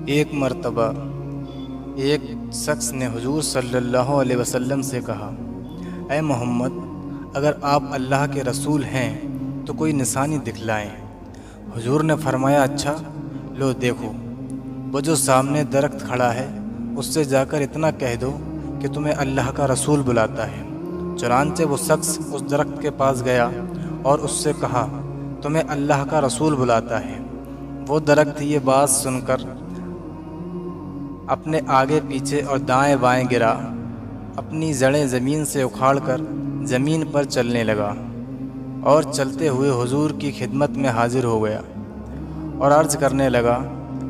ایک مرتبہ ایک شخص نے حضور صلی اللہ علیہ وسلم سے کہا، اے محمد، اگر آپ اللہ کے رسول ہیں تو کوئی نشانی دکھلائیں۔ حضور نے فرمایا، اچھا لو دیکھو، وہ جو سامنے درخت کھڑا ہے اس سے جا کر اتنا کہہ دو کہ تمہیں اللہ کا رسول بلاتا ہے۔ چنانچہ وہ شخص اس درخت کے پاس گیا اور اس سے کہا، تمہیں اللہ کا رسول بلاتا ہے۔ وہ درخت یہ بات سن کر اپنے آگے پیچھے اور دائیں بائیں گرا، اپنی جڑیں زمین سے اکھاڑ کر زمین پر چلنے لگا اور چلتے ہوئے حضور کی خدمت میں حاضر ہو گیا اور عرض کرنے لگا،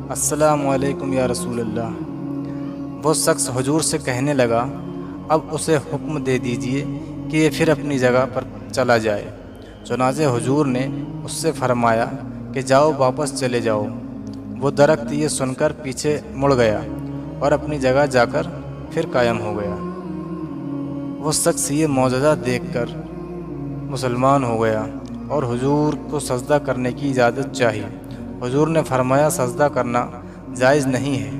السلام علیکم یا رسول اللہ۔ وہ شخص حضور سے کہنے لگا، اب اسے حکم دے دیجئے کہ یہ پھر اپنی جگہ پر چلا جائے۔ چنانچہ حضور نے اس سے فرمایا کہ جاؤ، واپس چلے جاؤ۔ وہ درخت یہ سن کر پیچھے مڑ گیا اور اپنی جگہ جا کر پھر قائم ہو گیا۔ وہ شخص یہ معجزہ دیکھ کر مسلمان ہو گیا اور حضور کو سجدہ کرنے کی اجازت چاہی۔ حضور نے فرمایا، سجدہ کرنا جائز نہیں ہے۔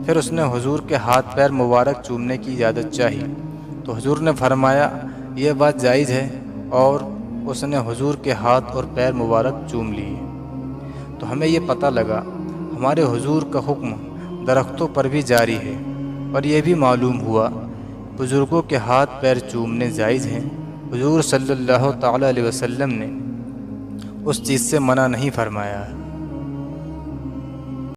پھر اس نے حضور کے ہاتھ پیر مبارک چومنے کی اجازت چاہی تو حضور نے فرمایا، یہ بات جائز ہے، اور اس نے حضور کے ہاتھ اور پیر مبارک چوم لیے۔ تو ہمیں یہ پتہ لگا ہمارے حضور کا حکم درختوں پر بھی جاری ہے، اور یہ بھی معلوم ہوا بزرگوں کے ہاتھ پیر چومنے جائز ہیں۔ حضور صلی اللہ تعالیٰ علیہ وسلم نے اس چیز سے منع نہیں فرمایا ہے۔